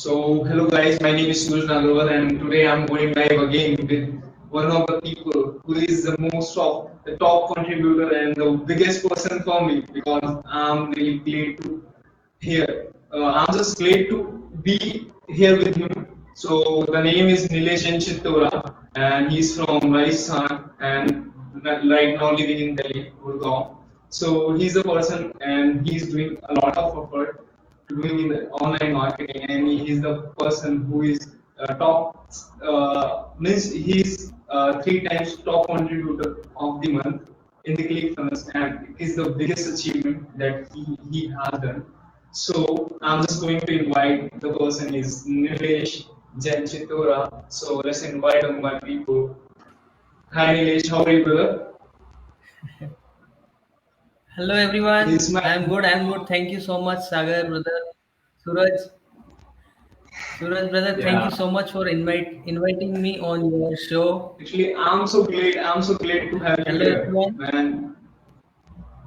Hello guys, my name is Suraj Nagarwal, and today I'm going live again with one of the people who is the most of the top contributor and the biggest person for me because I'm really glad to here. I'm just glad to be here with him. So the name is Nilesh Chittora, and he's from Rajasthan and right now living in Delhi, Gurgaon. So he's a person and he's doing a lot of effort doing in the online marketing, and he is the person who is top means he's 3 times top contributor of the month in the ClickFunnels, and it is the biggest achievement that he has done. So I'm just going to invite the person is Nilesh Jain Chitora. So let's invite all my people. Hi Nilesh, how are you, brother? Hello everyone. He's my I'm good. I'm good. Thank you so much, Sagar brother. Suraj, Suraj brother. Thank yeah. you so much for inviting me on your show. Actually, I'm so glad. I'm so glad to have you Hello here, everyone. man.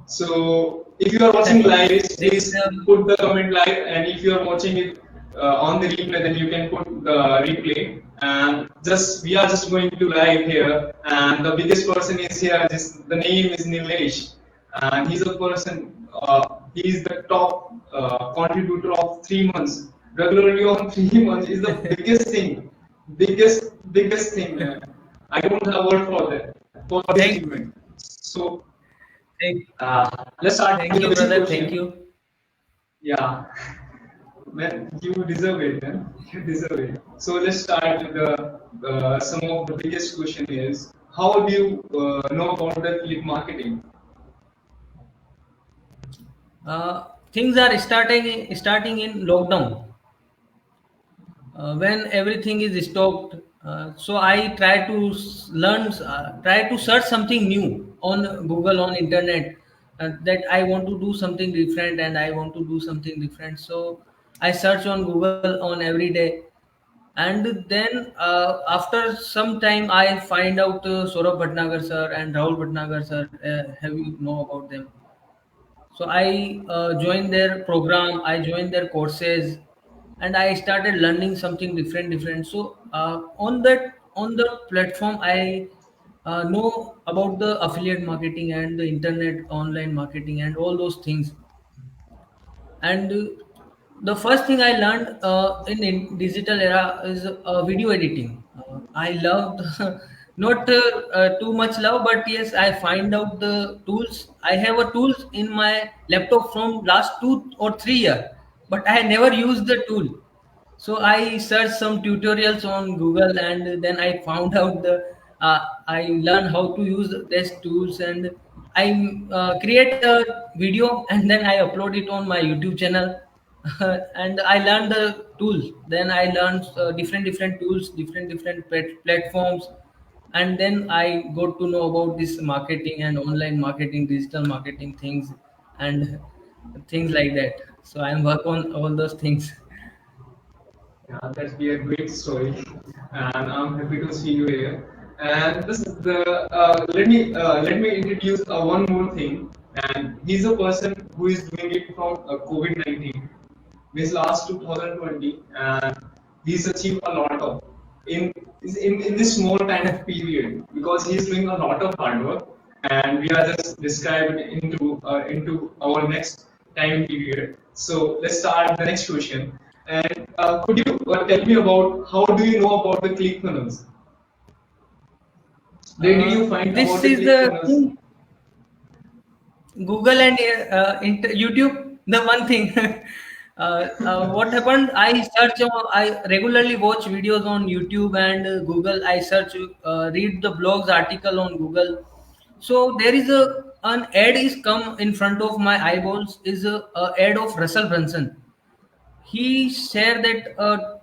So if you are watching live, this please put the comment live, and if you are watching it on the replay, then you can put the replay. And just we are just going to live here, and the biggest person is here. The name is Nilesh, and he's a person. He is the top contributor of 3 months. Regularly on 3 months is the biggest thing, biggest thing, man. I don't have a word for that for this thank achievement. So thank let's start thank with the you basic brother. Thank question. you. Yeah, man, you deserve it, man. You deserve it. So let's start with the some of the biggest question is how do you know about the click marketing? Things are starting in lockdown. When everything is stopped, so I try to try to search something new on Google, on internet, that I want to do something different and I want to do something different. So I search on Google on every day, and then after some time I find out Saurabh Bhatnagar sir and Rahul Bhatnagar sir. Have you know about them? So I joined their program, I joined their courses, and I started learning something different. So on the platform, I know about the affiliate marketing and the internet online marketing and all those things. And the first thing I learned in digital era is video editing. I loved not too much love, but yes, I find out the tools. I have a tools in my laptop from last 2 or 3 years, but I never used the tool. So I searched some tutorials on Google, and then I found out I learned how to use these tools, and I create a video and then I upload it on my YouTube channel. And I learned the tools. Then I learned different tools, different platforms, and then I got to know about this marketing and online marketing, digital marketing things, and things like that. So I am work on all those things. Yeah, that'd be a great story, and I'm happy to see you here. And this is the let me introduce one more thing. And he's a person who is doing it from COVID-19, this last 2020, and he's achieved a lot of in in this small time of period because he's doing a lot of hard work, and we are just described into our next time period. So let's start the next question. And could you tell me about how do you know about the ClickFunnels? Where did you find about This the is the ClickFunnels? thing. Google and YouTube. The one thing. What happened? I regularly watch videos on YouTube and Google. I search, read the blogs article on Google. So there is an ad is come in front of my eyeballs. Is a ad of Russell Brunson. He share that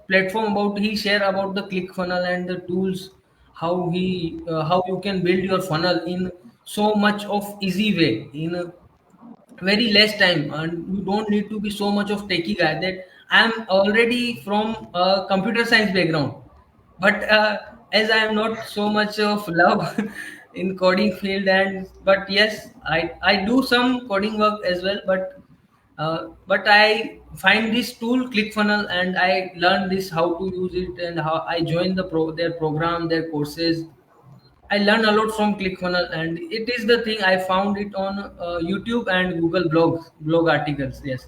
platform about he share about the click funnel and the tools, how you can build your funnel in so much of easy way in a very less time, and you don't need to be so much of techie guy. That I'm already from a computer science background, but as I am not so much of love in coding field, and but yes, I do some coding work as well, but But I find this tool ClickFunnels and I learned this how to use it and how I joined their program, their courses. I learn a lot from ClickFunnels, and it is the thing I found it on YouTube and Google blog articles. Yes.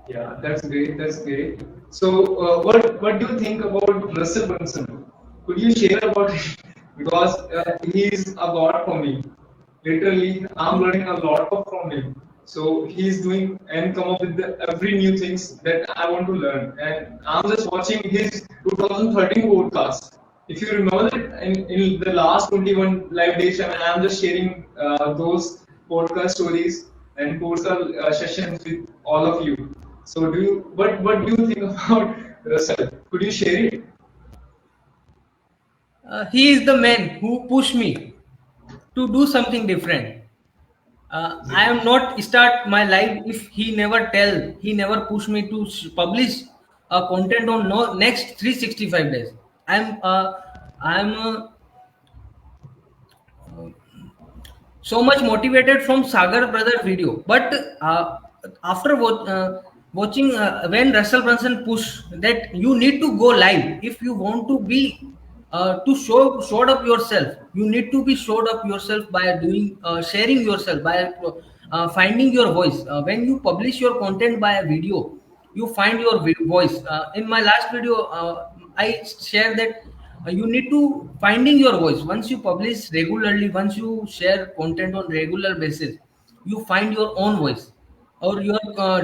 Yeah, that's great. That's great. So, what do you think about Russell Brunson? Could you share about him? Because he's a god for me. Literally, I'm learning a lot from him. So he's doing and come up with every new things that I want to learn. And I'm just watching his 2013 podcast. If you remember that in the last 21 live days, I'm just sharing those podcast stories and podcast sessions with all of you. So do you what do you think about Russell? Could you share it? He is the man who pushed me to do something different. I am Exactly. not start my life if he never push me to publish content on next 365 days. I'm so much motivated from Sagar brother video. But after watching when Russell Brunson push that you need to go live if you want to be to showed up yourself. You need to be showed up yourself by doing sharing yourself by finding your voice. When you publish your content by a video, you find your voice. In my last video, I share that you need to finding your voice once you publish regularly, once you share content on regular basis, you find your own voice or your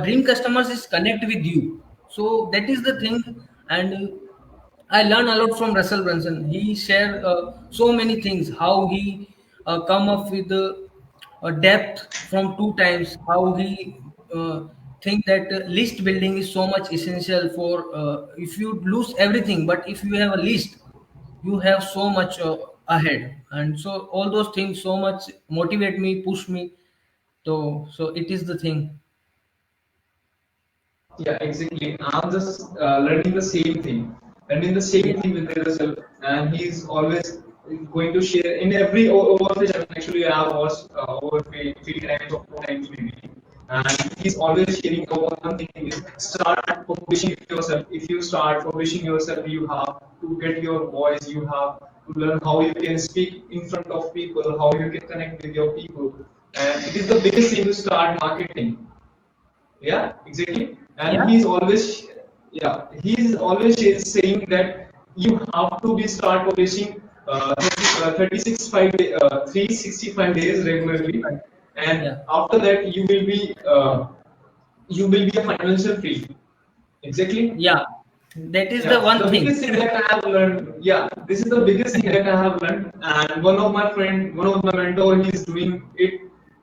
dream customers is connect with you. So that is the thing. And I learn a lot from Russell Brunson. He share so many things, how he come up with a depth from two times, how he think that list building is so much essential for if you lose everything, but if you have a list, you have so much ahead. And so all those things so much motivate me, push me. So it is the thing. Yeah, exactly. I'm just learning the same thing, learning the Yeah, same thing with Russell, and he's always going to share in every over the channel. Actually, I have watched over three times or four times maybe, and he's always sharing about one thing is start publishing yourself. If you start publishing yourself, you have to get your voice. You have to learn how you can speak in front of people, how you can connect with your people, and it is the biggest thing to start marketing. Yeah, exactly. And yeah, he's always saying that you have to be start publishing 365 days regularly, and yeah, after that you will be a financial free. Exactly. yeah, that is the Yeah, one the thing. biggest thing that I have learned. Yeah, this is the biggest thing that I have learned. And one of my mentor, he's doing it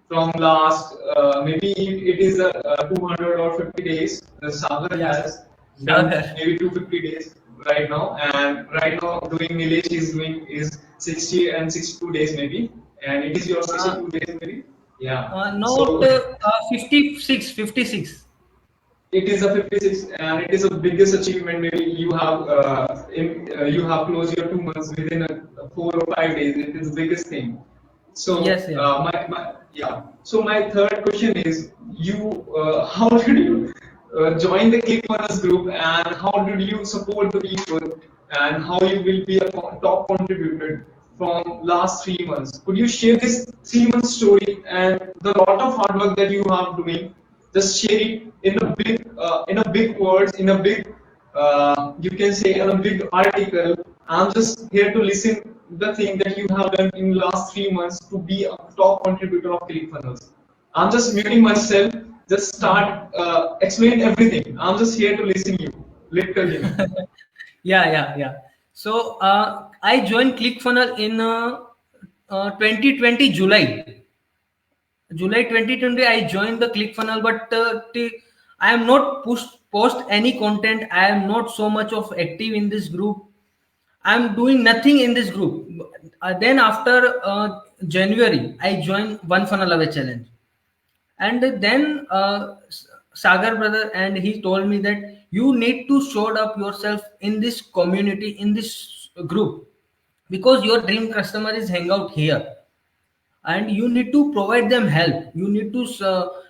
from last maybe it is 200 or 50 days. The Sagar Yeah, has done sure. maybe 250 days right now, and right now doing Nilesh is doing is 60 and 62 days maybe, and it is your uh, 62 days maybe. Yeah. Note So 56. it is a 56, and it is a biggest achievement. Maybe you have closed your 2 months within 4 or 5 days. It is the biggest thing. So Yes, yes. So my third question is, how did you join the ClickFunnels group, and how did you support the people, and how you will be a top contributor from last 3 months? Could you share this 3 month story and the lot of hard work that you have doing? Just share it in a big words, in a big you can say in a big article. I'm just here to listen the thing that you have done in last 3 months to be a top contributor of ClickFunnels. I'm just muting myself. Just start explain everything. I'm just here to listen you, literally. Yeah. So I joined ClickFunnels in 2020 July 2020. I joined the ClickFunnels, but I am not post any content. I am not so much of active in this group. I'm doing nothing in this group. Then after January, I joined One Funnel Away Challenge, and then Sagar brother and he told me that you need to show up yourself in this community, in this group, because your dream customer is hang out here. and you need to provide them help. You need to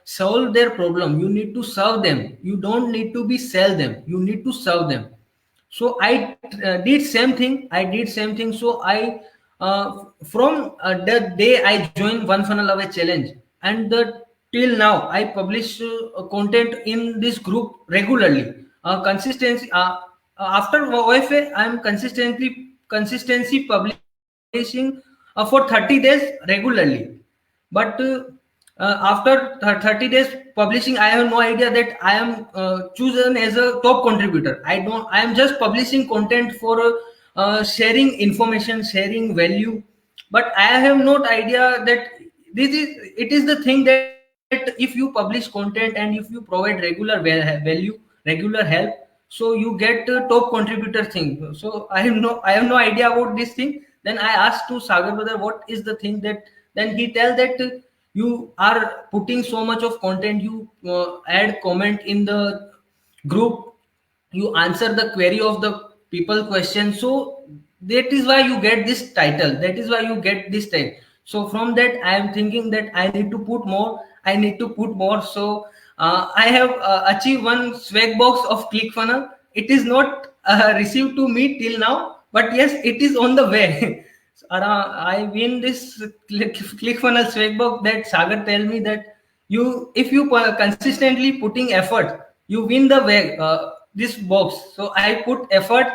solve their problem. You need to serve them. You don't need to be sell them. You need to serve them. So I did same thing. So I from the day I joined One Funnel Away challenge, and till now I publish content in this group regularly. Consistency after OFA I am consistency publishing for 30 days regularly. But after 30 days publishing, I have no idea that I am chosen as a top contributor. I am just publishing content for sharing information, sharing value. But I have no idea that it is the thing that if you publish content and if you provide regular value, regular help, so you get a top contributor thing. So I have no idea about this thing. Then I asked to Sagar brother what is the thing that, then he tell that you are putting so much of content, you add comment in the group, you answer the query of the people question, so that is why you get this title, that is why you get this time. So from that I am thinking that I need to put more, I need to put more. So I have achieved one swag box of ClickFunnels. It is not received to me till now, but yes, it is on the way. I win this ClickFunnels swag box that Sagar tell me that you, if you consistently putting effort, you win the way this box. So I put effort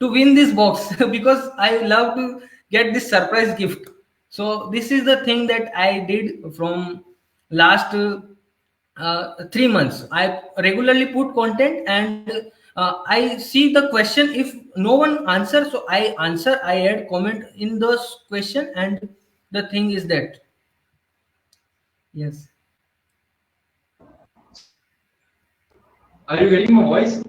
to win this box because I love to get this surprise gift. So this is the thing that I did from last 3 months. I regularly put content, and I see the question. If no one answers, so I answer. I add comment in those question, and the thing is that yes, Are you getting my voice?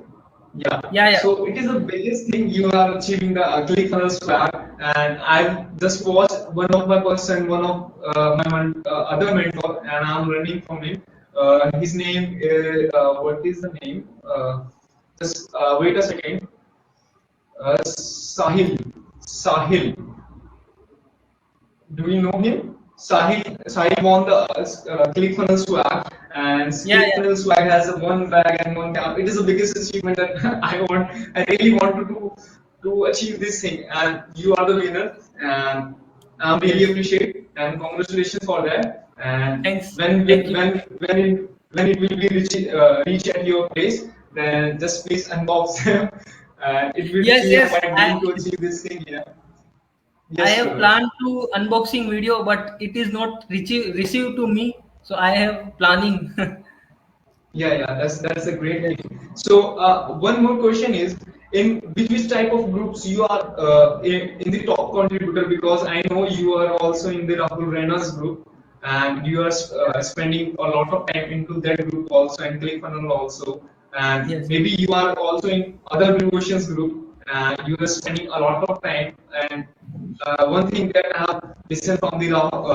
Yeah. yeah, yeah, So it is the biggest thing you are achieving the ClickFunnels swag, and I've just watched one of my person, one of other mentor, and I'm learning from him. His name is what is the name? Just wait a second. Sahil. Sahil. Do you know him? Sahil won the ClickFunnels swag, and yeah, yeah. ClickFunnels swag has a one bag and one cap. It is the biggest achievement that I really want to do to achieve this thing, and you are the winner, and I really Yes, appreciate and congratulations for that. And thanks, thank you. when it will be reach at your place, then just please unbox them, and it will Yes, be yes. my dream to achieve this thing. Yeah. I Yes, have brother. planned to unboxing video, but it is not received to me. So I have planning. Yeah, yeah, that's a great thing. So one more question is, in which type of groups you are in the top contributor? Because I know you are also in the Rahul Rena's group, and you are spending a lot of time into that group also, and ClickFunnels also, and Yes. maybe you are also in other Oceans group, and you are spending a lot of time. And one thing that I have listened from the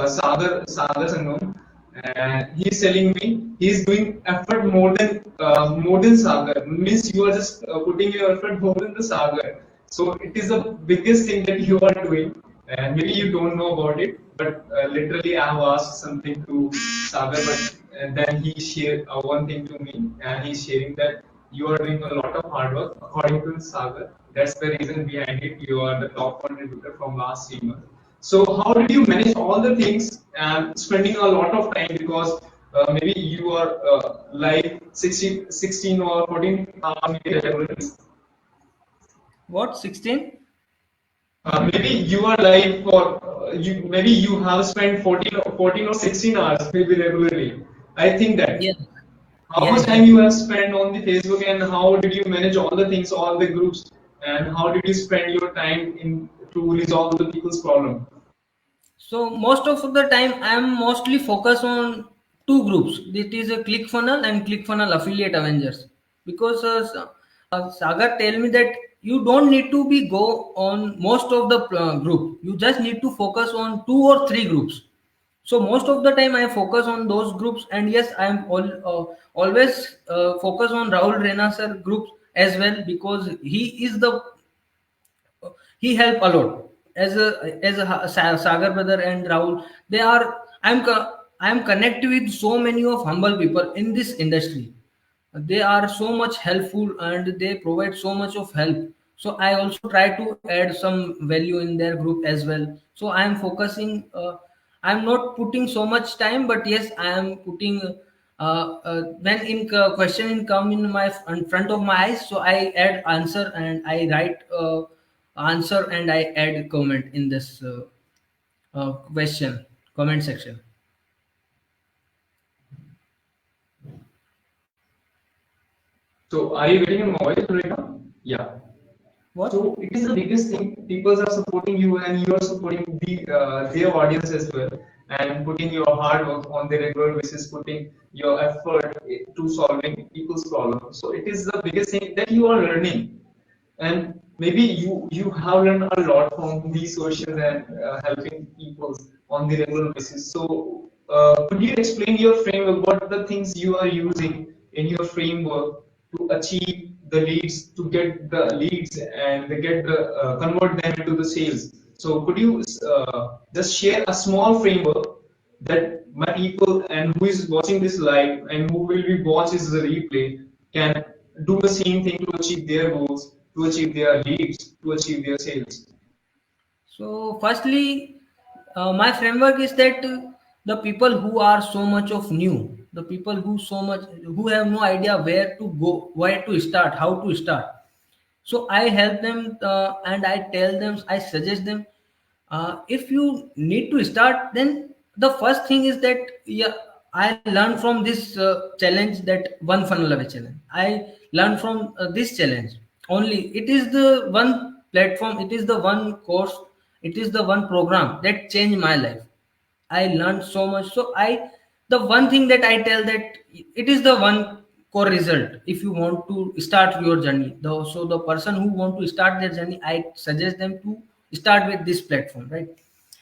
Sagar Sangam, and he's telling me he's doing effort more than Sagar. Means you are just putting your effort more than the Sagar. So it is the biggest thing that you are doing, and maybe you don't know about it. But literally, I have asked something to Sagar, but then he shared one thing to me, and he's sharing that you are doing a lot of hard work according to Sagar. That's the reason behind it. You are the top contributor from last 3 months. So how did you manage all the things and spending a lot of time, because maybe you are like 16 or 14 hours maybe regularly. What 16? Maybe you are live for you. Maybe you have spent 14 or 16 hours maybe regularly. I think that. Yes, How much yes, time yes. you have spent on the Facebook, and how did you manage all the things, all the groups, and how did you spend your time in to resolve the people's problem? So most of the time, I am mostly focused on two groups. It is a ClickFunnels and ClickFunnels Affiliate Avengers. Because Sagar tell me that you don't need to be go on most of the group. You just need to focus on two or three groups. So most of the time I focus on those groups, and yes, I am always focus on Rahul Rena sir groups as well, because he is the he help a lot. Sagar brother and Rahul, they are I'm connected with so many of humble people in this industry. They are so much helpful and they provide so much of help. So I also try to add some value in their group as well. So I am focusing. I'm not putting so much time, but yes, I am putting. When in question in come in front of my eyes, so I add answer and I write answer and I add comment in this question comment section. So are you getting a mobile right now? Yeah. What? So it is the biggest thing. People are supporting you, and you are supporting their audience as well, and putting your hard work on the regular basis, putting your effort to solving people's problems. So it is the biggest thing that you are learning, and maybe you have learned a lot from these questions and helping people on the regular basis. So could you explain your framework? What are the things you are using in your framework to achieve the leads, to get the leads and they get the convert them into the sales? So could you just share a small framework that my people and who is watching this live and who will be watching the replay can do the same thing to achieve their goals, to achieve their leads, to achieve their sales? So, firstly, my framework is that the people who are so much of new, the people who have no idea where to go, where to start, how to start. So I help them and I tell them, I suggest them. If you need to start, then the first thing is that yeah, I learned from this challenge, that one funnel away challenge. I learned from this challenge only. It is the one platform, it is the one course, it is the one program that changed my life. I learned so much. So the one thing that I tell that it is the one core result. If you want to start your journey, so the person who want to start their journey, I suggest them to start with this platform, right?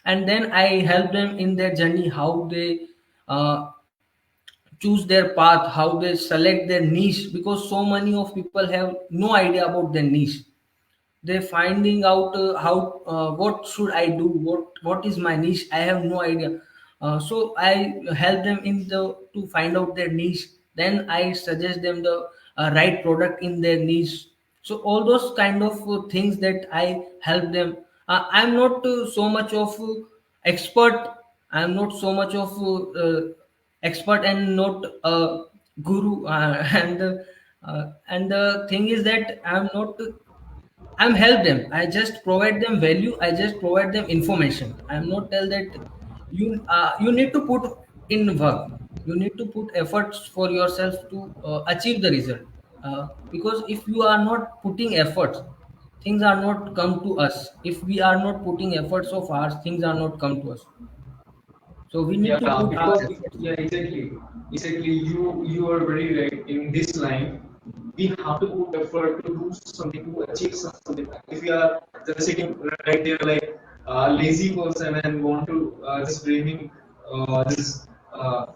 And then I help them in their journey, how they uh, choose their path, how they select their niche, because so many of people have no idea about their niche. They're finding out how what should I do, what is my niche. I have no idea. So I help them in the to find out their niche. Then I suggest them the right product in their niche. So all those kind of things that I help them. I'm not so much of expert. I'm not so much of expert and not a guru. And the thing is that I'm help them. I just provide them value. I just provide them information. I'm not tell that you need to put in work. You need to put efforts for yourself to achieve the result. Because if you are not putting efforts, things are not come to us. If we are not putting efforts of ours, things are not come to us. So we need to Yeah, put our because efforts. yeah, exactly. You are very right in this line. We have to put effort to do something to achieve something. If we are just sitting right there like a lazy person and want to just dreaming this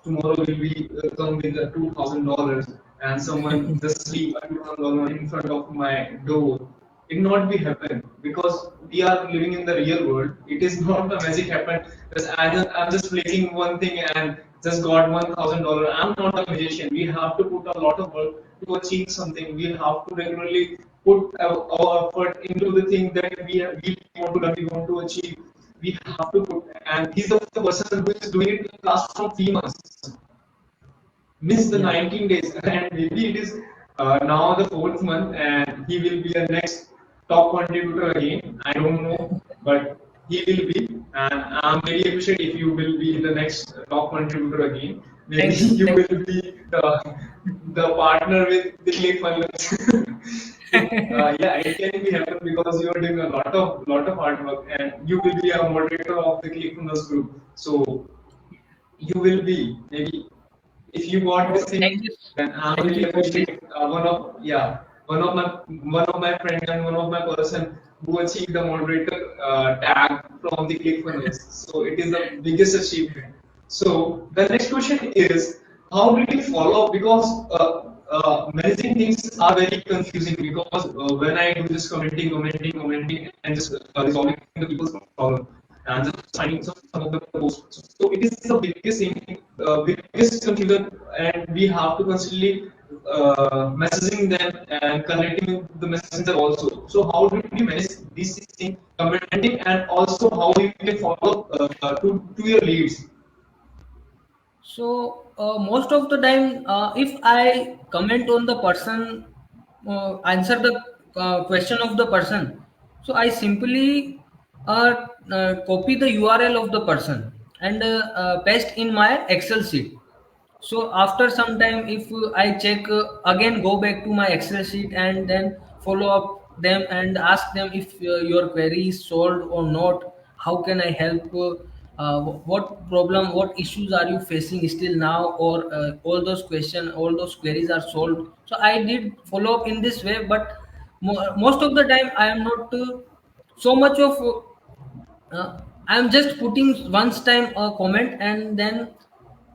tomorrow will be come with the $2,000 and someone just sleep a $2,000 in front of my door, it not be happen because we are living in the real world. It is not the magic happen because I'm just clicking one thing and just got $1,000. I'm not a magician. We have to put a lot of work to achieve something. We have to regularly put our effort into the thing that we want to learn, we want to achieve. We have to put, and he's the person who is doing it in the last from 3 months, miss the Yeah. 19 days, and maybe it is now the fourth month and he will be the next top contributor again. I don't know, but he will be, and I'm very appreciate if you will be the next top contributor again. Maybe Thank you. you Thank will be the partner with the ClickFunnels. So yeah, it can be happen because you are doing a lot of hard work, and you will be a moderator of the ClickFunnels group. So you will be maybe if you got you. this Oh, thank thing, you. then I Thank really you for this. appreciate one of my friend and one of my person who achieved the moderator tag from the ClickFunnels. So it is the biggest achievement. So the next question is, how did you follow up? Because managing things are very confusing because when I do just commenting, and just resolving the people's problem and just finding some of the posts. So it is the biggest thing, biggest confusion, and we have to constantly messaging them and connecting the messenger also. So how do we manage these things, commenting, and also how you can follow to your leads? So most of the time, if I comment on the person, answer the question of the person, so I simply copy the URL of the person and paste in my Excel sheet. So after some time, if I check again, go back to my Excel sheet and then follow up them and ask them if your query is solved or not. How can I help? What problem, what issues are you facing still now? Or all those questions, all those queries are solved. So I did follow up in this way, but most of the time I am not so much of I'm just putting once time a comment and then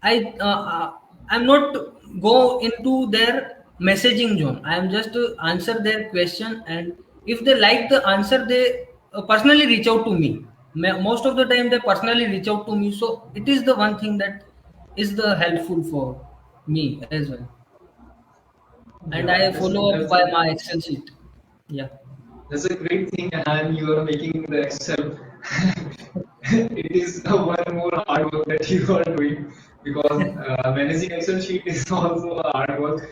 I'm not go into their messaging zone. I am just to answer their question, and if they like the answer, they personally reach out to me. Most of the time, they personally reach out to me. So it is the one thing that is the helpful for me as well, and Yeah, I follow up that's by a my Excel sheet. Yeah. That's a great thing, and you are making the Excel. It is one more hard work that you are doing because managing Excel sheet is also a hard work,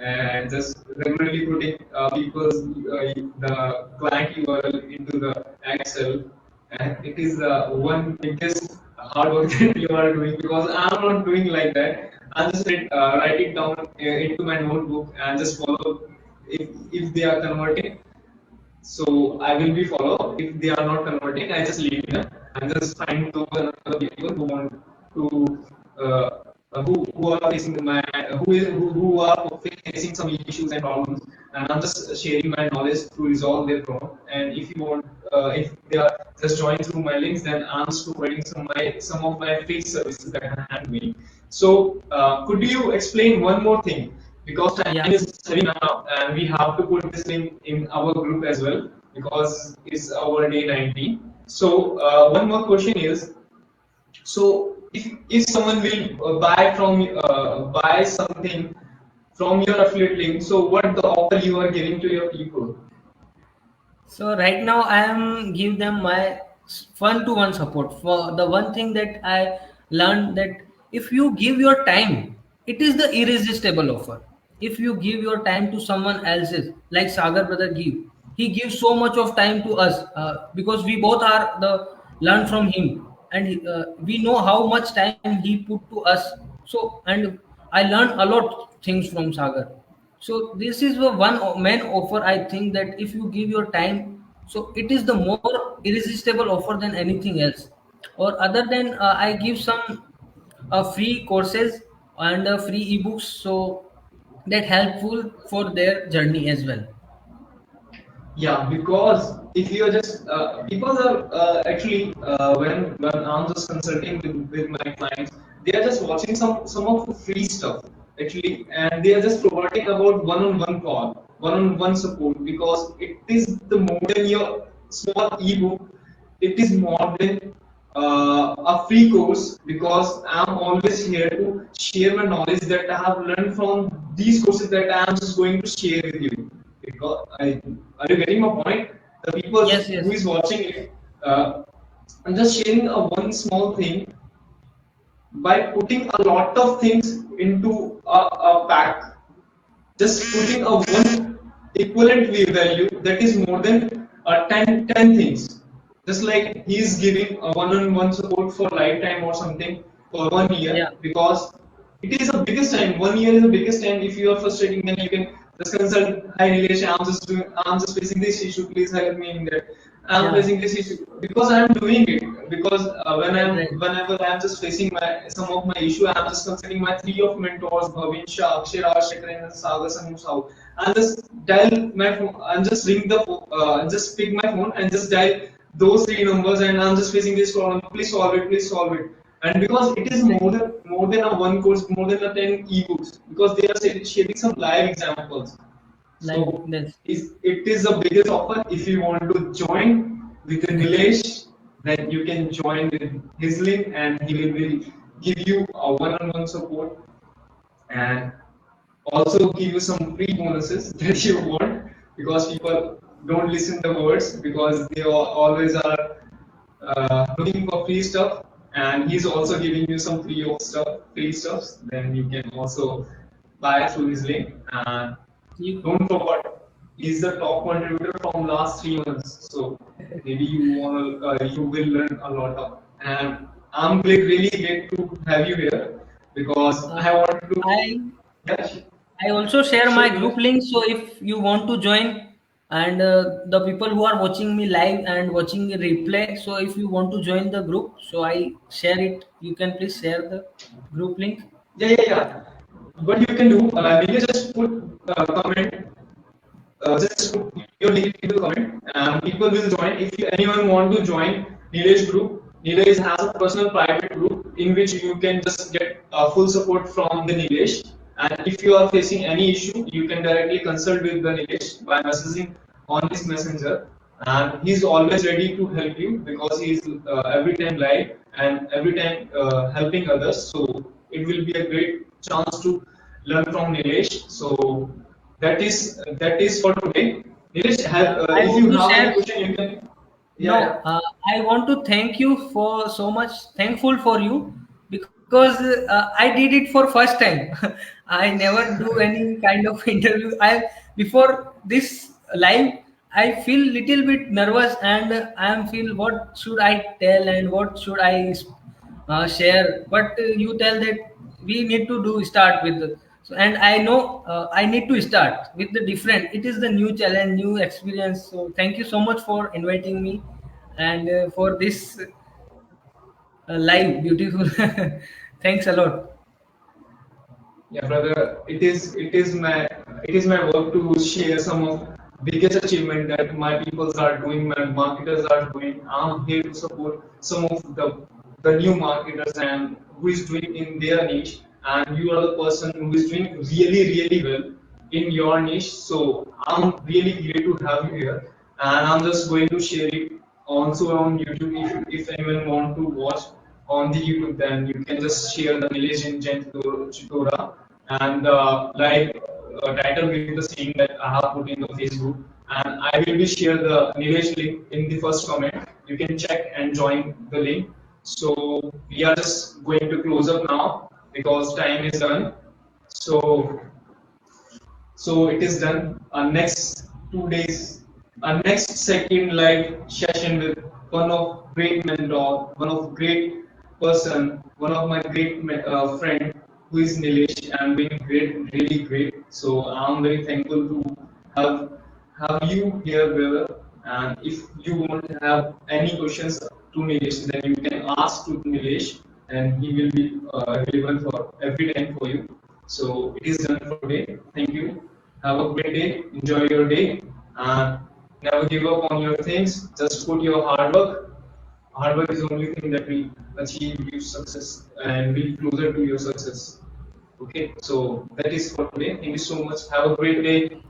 and just regularly putting people's the client URL into the Excel, and it is one biggest hard work that you are doing because I'm not doing like that. I just write it down into my notebook and just follow if they are converting, so I will be follow. If they are not converting, I just leave them and just find those other people who want to who are facing my who are facing some issues and problems, and I'm just sharing my knowledge to resolve their problem. And if you want, if they are just joining through my links, then I'm just providing some of my free services that I'm doing. So could you explain one more thing? Because time Yeah. is running now, and we have to put this in our group as well because it's our day 90. So one more question is, so if someone will buy something from your affiliate link, so what the offer you are giving to your people? So right now I am give them my one-to-one support for the one thing that I learned that if you give your time, it is the irresistible offer. If you give your time to someone else's, like Sagar brother give, he gives so much of time to us because we both are the learn from him, and we know how much time he put to us. So and I learned a lot things from Sagar. So this is the one main offer I think that if you give your time, so it is the more irresistible offer than anything else. Or other than I give some free courses and free ebooks, so that helpful for their journey as well. Yeah, because if you are just people are actually when I'm just consulting with my clients, they are just watching some of the free stuff actually, and they are just providing about one-on-one call, one-on-one support because it is the more than your small ebook, it is more than a free course because I'm always here to share my knowledge that I have learned from these courses that I am just going to share with you. Because are you getting my point? The people Yes, who yes. is watching it, I'm just sharing a one small thing by putting a lot of things into a pack, just putting a one equivalent value that is more than 10 things. Just like he is giving a one-on-one support for lifetime or something for 1 year Yeah, because it is the biggest time. 1 year is the biggest time. If you are frustrating, then you can just consult. Hi Nilesh, I'm just facing this issue. Please help me in that. I'm yeah, facing this issue because I'm doing it because right, right. whenever I'm just facing my some of my issue, I'm just considering my three of mentors, Bhavin Shah, Akshay Raj Shekhar, and Sagar Sanam Sahu. I'm just dial my phone, I'm just ring the just pick my phone and just dial those three numbers, and I'm just facing this problem. Please solve it. Please solve it. And because it is more than a one course, more than a 10 ebooks, because they are sharing some live examples. Like So this. it is the biggest offer. If you want to join with Nilesh, then you can join with his link, and he will give you a one-on-one support, and also give you some free bonuses that you want, because people don't listen the words, because they always are looking for free stuff, and he's also giving you some free stuff. Then you can also buy through his link. And You don't forget, he's the top contributor from last 3 months. So maybe you will learn a lot of. And I'm really glad to have you here, because uh, I want to. I Yeah, I also share sure, my Nilesh. group link. So if you want to join, and the people who are watching me live and watching the replay, so if you want to join the group, so I share it. You can please share the group link. Yeah. What you can do, maybe just put comment, just put your link in the comment, and people will join. If anyone want to join Nilesh group, Nilesh has a personal private group in which you can just get full support from the Nilesh. And if you are facing any issue, you can directly consult with the Nilesh by messaging on his messenger, and he's always ready to help you, because he's every time live and every time helping others. So it will be a great chance to learn from Nilesh. So that is for today. Nilesh, I if want you to have any share. question, you can. Yeah, No, yeah. I want to thank you for so much. Thankful for you because I did it for first time. I never do any kind of interview. I before this live, I feel little bit nervous and I am feel what should I tell and what should I share. But you tell that we need to do start with. So and I know I need to start with the different. It is the new challenge, new experience. So thank you so much for inviting me and for this live beautiful. Thanks a lot. Yeah, brother, it is my work to share some of biggest achievement that my peoples are doing, my marketers are doing. I'm here to support some of the new marketers and who is doing in their niche, and you are the person who is doing really really well in your niche. So I'm really glad to have you here, and I'm just going to share it also on YouTube. If anyone want to watch on the YouTube, then you can just share the Nilesh Jain Chitora, and title will be the same that I have put in the Facebook, and I will be share the Nilesh link in the first comment. You can check and join the link. So we are just going to close up now, because time is done. So it is done. Our next 2 days, our next second live session with one of great mentor, one of great person, one of my great friend, who is Nilesh, and being great, really great. So I'm very thankful to have you here, brother. And if you want to have any questions to Nilesh, then you can ask to Nilesh, and he will be available for every time for you. So it is done for today. Thank you. Have a great day. Enjoy your day. And never give up on your things. Just put your hard work. Hard work is the only thing that will achieve you success and be closer to your success. Okay. So that is for today. Thank you so much. Have a great day.